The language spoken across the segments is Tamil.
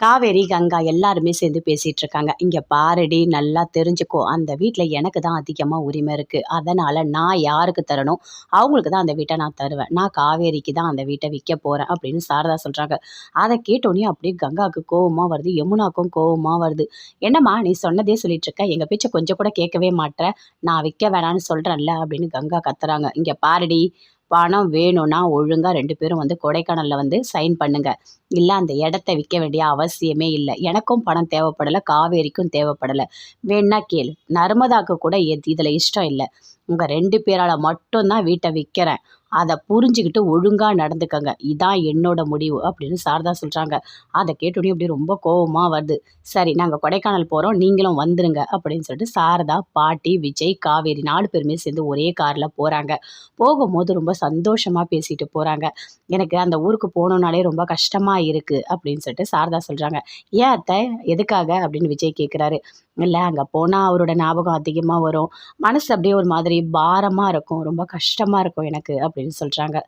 காவேரி, கங்கா எல்லாருமே சேர்ந்து பேசிட்டு இருக்காங்க. "இங்க பாருடி, நல்லா தெரிஞ்சுக்கோ. அந்த வீட்ல எனக்கு தான் அதிகமா உரிமை இருக்கு. அதனால நான் யாருக்கு தரனோ, அவங்களுக்கு தான் அந்த வீட்ட நான் தருவேன். நான் காவேரிக்கு தான் அந்த வீட்ட விற்க போறேன்." அப்படின்னு சாரதா சொல்றாங்க. அத கேட்டோனே அப்படியே கங்காவுக்கு கோவமா வருது. யமுனாக்கும் கோவமா வருது. "என்னம்மா நீ சொன்னதே சொல்லிட்டு இருக்க. எங்க பேச்ச கொஞ்சம் கூட கேட்கவே மாட்ற. நான் விற்க வேணான்னு சொல்றேன்ல." அப்படின்னு கங்கா கத்துறாங்க. "இங்க பாருடி, பணம் வேணும்னா ஒழுங்கா 2 பேரும் வந்து கொடைக்கானல்ல வந்து சைன் பண்ணுங்க. இல்ல அந்த இடத்த விற்க வேண்டிய அவசியமே இல்ல. எனக்கும் பணம் தேவைப்படல, காவேரிக்கும் தேவைப்படல. வேணுனா கேளு. நர்மதாக்கு கூட இதுல இஷ்டம் இல்ல. உங்க 2 பேரால மட்டும் தான் வீட்ட விக்கிறேன். அத புரிஞ்சுகிட்டு ஒழுங்கா நடந்துக்கங்க. இதான் என்னோட முடிவு." அப்படின்னு சாரதா சொல்றாங்க. அத கேட்டோனே அப்படியே ரொம்ப கோவமா வருது. "சரி நாங்க கொடைக்கானல் போறோம். நீங்களும் வந்துருங்க." அப்படின்னு சொல்லிட்டு சாரதா, பாட்டி, விஜய், காவேரி 4 பேருமே சேர்ந்து ஒரே கார்ல போறாங்க. போகும்போது ரொம்ப சந்தோஷமா பேசிட்டு போறாங்க. "எனக்கு அந்த ஊருக்கு போணும்னாலே ரொம்ப கஷ்டமா இருக்கு." அப்படின்னு சொல்லிட்டு சாரதா சொல்றாங்க. "ஏன் அத்தை? எதுக்காக?" அப்படின்னு விஜய் கேட்குறாரு. "இல்ல அங்க போனா அவரோட ஞாபகம் அதிகமா வரும். மனசு அப்படியே ஒரு மாதிரி பாரமா இருக்கும். ரொம்ப கஷ்டமா இருக்கும் எனக்கு." அப்படின்னு சொல்றாங்க.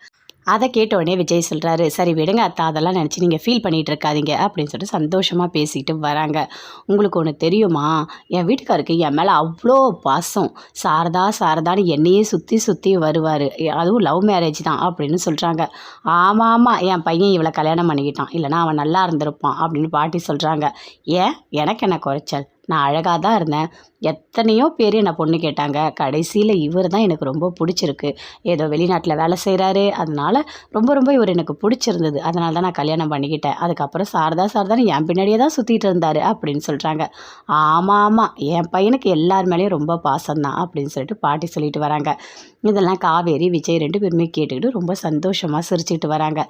அத கேட்ட உடனே விஜய் சொல்றாரு, "சரி விடுங்க அத்தா, அதெல்லாம் நினச்சு நீங்க ஃபீல் பண்ணிட்டு இருக்காதீங்க." அப்படின்னு சொல்லிட்டு சந்தோஷமா பேசிட்டு வராங்க. "உங்களுக்கு ஒண்ணு தெரியுமா? என் வீட்டுக்காருக்கு என் மேல அவ்ளோ பாசம். சாரதா சாரதான்னு என்னையே சுத்தி சுத்தி வருவாரு. அதுவும் லவ் மேரேஜ் தான்." அப்படின்னு சொல்றாங்க. "ஆமா ஆமா, என் பையன் இவள கல்யாணம் பண்ணிக்கிட்டான். இல்லன்னா அவன் நல்லா இருந்திருப்பான்." அப்படின்னு பாட்டி சொல்றாங்க. "ஏன்? எனக்கு என்ன குறைச்சல்? நான் அழகா தான் இருந்தேன். எத்தனையோ பேர் என்ன பொண்ணு கேட்டாங்க. கடைசியில இவர் தான் எனக்கு ரொம்ப புடிச்சிருக்கு. ஏதோ வெளிநாட்டுல வேலை செய்றாரு. அதனால ரொம்ப ரொம்ப இவர் எனக்கு பிடிச்சிருந்தது. அதனால தான் நான் கல்யாணம் பண்ணிக்கிட்டேன். அதுக்கப்புறம் சாரதா சாரதான்னு என் பின்னாடியே தான் சுத்திட்டு இருந்தாரு." அப்படின்னு சொல்றாங்க. "ஆமா ஆமா, என் பையனுக்கு எல்லார் மேலயும் ரொம்ப பாசம் தான்." அப்படின்னு சொல்லிட்டு பாட்டி சொல்லிட்டு வராங்க. இதெல்லாம் காவேரி, விஜய் 2 பேருமே கேட்டுக்கிட்டு ரொம்ப சந்தோஷமா சிரிச்சுட்டு வராங்க.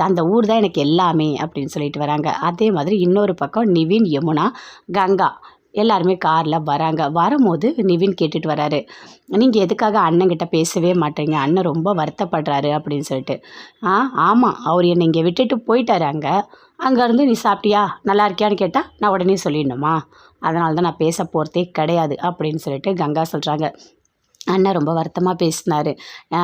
"அந்த ஊர் தான் எனக்கு எல்லாமே." அப்படின்னு சொல்லிட்டு வராங்க. அதே மாதிரி இன்னொரு பக்கம் நிவின், யமுனா, கங்கா எல்லாருமே கார்ல வராங்க. வரும்போது நிவின் கேட்டுட்டு வராரு, "நீங்க எதுக்காக அண்ணங்கிட்ட பேசவே மாட்றீங்க? அண்ணன் ரொம்ப வருத்தப்படுறாரு." அப்படின்னு சொல்லிட்டு. ஆமா. அவரு என்னை இங்க விட்டுட்டு போயிட்டாரு அங்க. அங்கேருந்து நீ சாப்பிட்டியா? நல்லா இருக்கியான்னு கேட்டா, நான் உடனே சொல்லிடணுமா? அதனால தான் நான் பேச போறதே கிடையாது." அப்படின்னு சொல்லிட்டு கங்கா சொல்றாங்க. அண்ணன் ரொம்ப வருத்தமா பேசினாரு. அ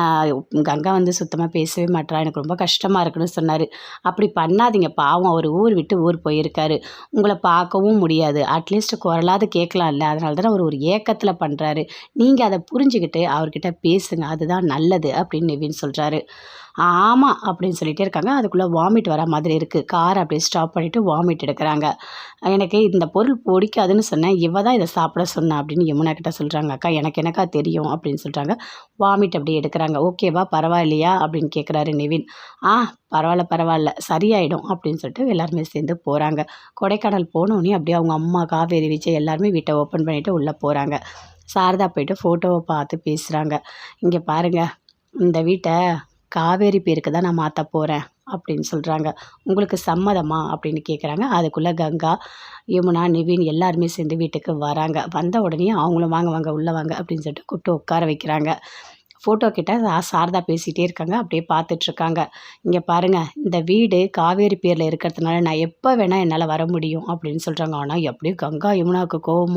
கங்கா வந்து சுத்தமா பேசவே மாட்றா. எனக்கு ரொம்ப கஷ்டமா இருக்குன்னு சொன்னாரு. "அப்படி பண்ணாதீங்க. பாவம் அவரு ஊர் விட்டு ஊர் போயிருக்காரு. உங்கள பார்க்கவும் முடியாது. அட்லீஸ்ட் குரலாவது கேட்கலாம்ல. அதனால தானே அவரு ஒரு ஏக்கத்துல பண்றாரு. நீங்க அத புரிஞ்சுகிட்டு அவர்கிட்ட பேசுங்க. அதுதான் நல்லது." அப்படின்னு நிவின் சொல்றாரு. "ஆமா." அப்படின்னு சொல்லிட்டே இருக்காங்க. அதுக்குள்ள வாமிட் வர மாதிரி இருக்கு. கார அப்படியே ஸ்டாப் பண்ணிட்டு வாமிட் எடுக்குறாங்க. "எனக்கு இந்த பொருள் பிடிக்காதுன்னு சொன்னேன். இவ தான் இத சாப்பிட சொன்னா." அப்படின்னு யமுனா கிட்ட சொல்றாங்க. "அக்கா எனக்கு என்னக்கா தெரியும்?" அப்படின்னு சொல்றாங்க. வாமிட் அப்படியே எடுக்குறாங்க. "ஓகேவா? பரவாயில்லையா?" அப்படின்னு கேட்குறாரு நிவின். பரவால்ல பரவால்ல. சரியாயிடும்." அப்படின்னு சொல்லிட்டு எல்லாருமே சேர்ந்து போறாங்க. கொடைக்கானல் போனோனே அப்படியே அவங்க அம்மா, காவேரி, விஜய் எல்லாருமே வீட்ட ஓப்பன் பண்ணிட்டு உள்ள போறாங்க. சாரதா போயிட்டு ஃபோட்டோவ பார்த்து பேசுறாங்க. "இங்க பாருங்க, இந்த வீட்ட காவேரி பேருக்கு தான் நான் மாத்தப் போறேன்." அப்படின்னு சொல்றாங்க. "உங்களுக்கு சம்மதமா?" அப்படின்னு கேட்குறாங்க. அதுக்குள்ள கங்கா, யமுனா, நிவின் எல்லாருமே சேர்ந்து வீட்டுக்கு வராங்க. வந்த உடனே அவங்களும் "வாங்க வாங்க உள்ள வாங்க." அப்படின்னு சொல்லிட்டு கூப்பிட்டு உட்கார வைக்கிறாங்க. ஃபோட்டோ கிட்ட சாரதா பேசிட்டே இருக்காங்க. அப்படியே பார்த்துட்ருக்காங்க. "இங்க பாருங்க, இந்த வீடு காவேரி பேர்ல இருக்கிறதுனால நான் எப்ப வேணா என்னால வர முடியும்." அப்படின்னு சொல்றாங்க. ஆனா எப்படியும் கங்கா, யமுனாவுக்கு கோவமா